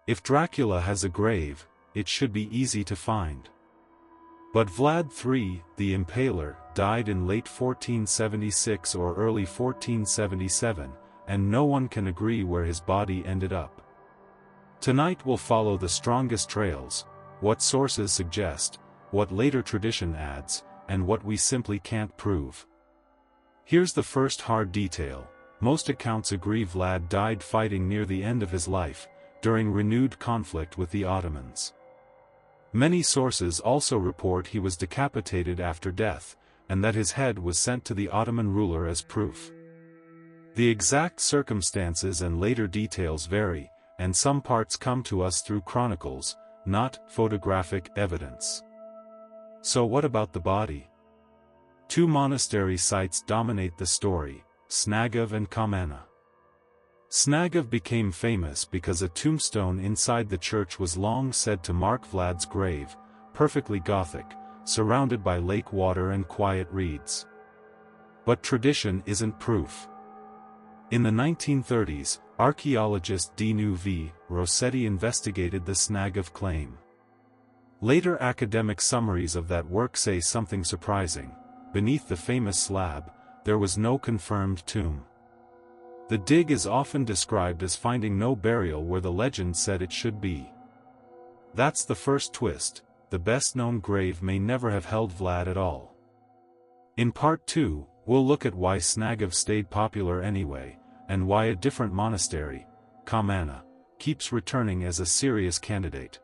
If Dracula has a grave, it should be easy to find. But Vlad III, the Impaler, died in late 1476 or early 1477, and no one can agree where his body ended up. Tonight we'll follow the strongest trails, what sources suggest, what later tradition adds, and what we simply can't prove. Here's the first hard detail. Most accounts agree Vlad died fighting near the end of his life, during renewed conflict with the Ottomans. Many sources also report he was decapitated after death, and that his head was sent to the Ottoman ruler as proof. The exact circumstances and later details vary, and some parts come to us through chronicles, not photographic evidence. So what about the body? Two monastery sites dominate the story, Snagov and Comana. Snagov became famous because a tombstone inside the church was long said to mark Vlad's grave, perfectly Gothic, surrounded by lake water and quiet reeds. But tradition isn't proof. In the 1930s, archaeologist Dinu V. Rossetti investigated the Snagov claim. Later academic summaries of that work say something surprising. Beneath the famous slab, there was no confirmed tomb. The dig is often described as finding no burial where the legend said it should be. That's the first twist. The best-known grave may never have held Vlad at all. In part 2, we'll look at why Snagov stayed popular anyway, and why a different monastery, Comana, keeps returning as a serious candidate.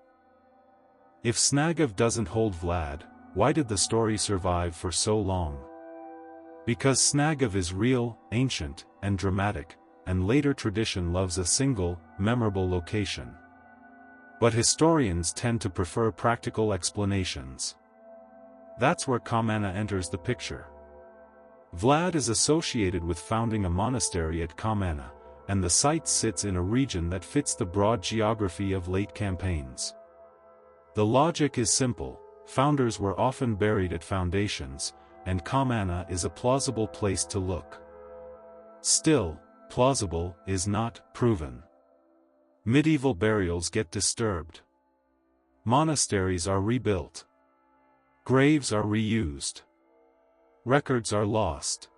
If Snagov doesn't hold Vlad, why did the story survive for so long? Because Snagov is real, ancient, and dramatic, and later tradition loves a single, memorable location. But historians tend to prefer practical explanations. That's where Comana enters the picture. Vlad is associated with founding a monastery at Comana, and the site sits in a region that fits the broad geography of late campaigns. The logic is simple: founders were often buried at foundations, and Comana is a plausible place to look. Still, plausible is not proven. Medieval burials get disturbed. Monasteries are rebuilt. Graves are reused. Records are lost.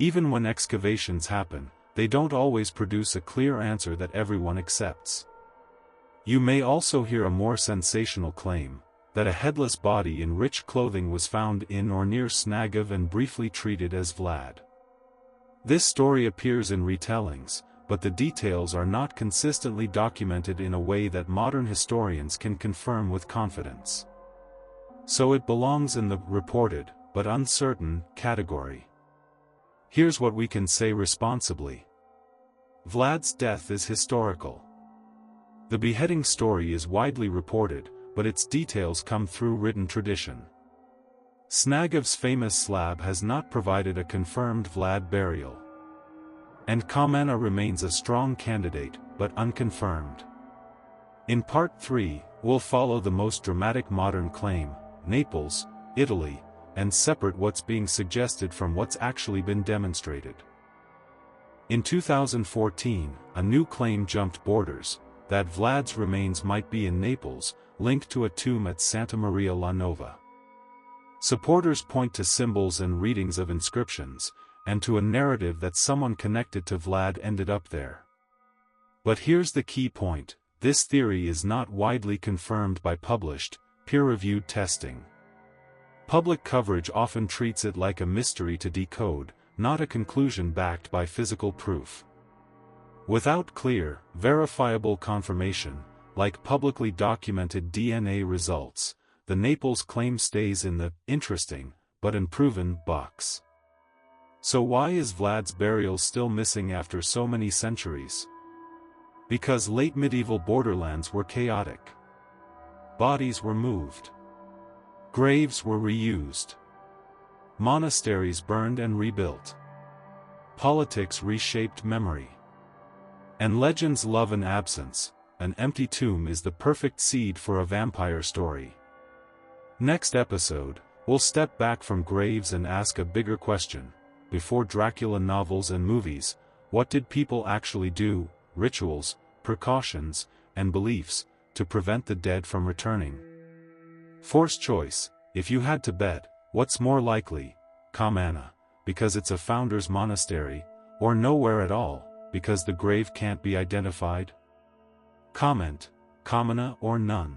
Even when excavations happen, they don't always produce a clear answer that everyone accepts. You may also hear a more sensational claim, that a headless body in rich clothing was found in or near Snagov and briefly treated as Vlad. This story appears in retellings, but the details are not consistently documented in a way that modern historians can confirm with confidence. So it belongs in the reported, but uncertain, category. Here's what we can say responsibly. Vlad's death is historical. The beheading story is widely reported, but its details come through written tradition. Snagov's famous slab has not provided a confirmed Vlad burial. And Comana remains a strong candidate, but unconfirmed. In part 3, we'll follow the most dramatic modern claim, Naples, Italy, and separate what's being suggested from what's actually been demonstrated. In 2014, a new claim jumped borders, that Vlad's remains might be in Naples, linked to a tomb at Santa Maria la Nova. Supporters point to symbols and readings of inscriptions, and to a narrative that someone connected to Vlad ended up there. But here's the key point: this theory is not widely confirmed by published, peer-reviewed testing. Public coverage often treats it like a mystery to decode, not a conclusion backed by physical proof. Without clear, verifiable confirmation, like publicly documented DNA results, the Naples claim stays in the interesting, but unproven box. So why is Vlad's burial still missing after so many centuries? Because late medieval borderlands were chaotic. Bodies were moved. Graves were reused. Monasteries burned and rebuilt. Politics reshaped memory. And legends love an absence. An empty tomb is the perfect seed for a vampire story. Next episode, we'll step back from graves and ask a bigger question. Before Dracula novels and movies, what did people actually do? Rituals, precautions, and beliefs, to prevent the dead from returning. Force choice: if you had to bet, what's more likely, Comana, because it's a founder's monastery, or nowhere at all, because the grave can't be identified? Comment: Comana or none.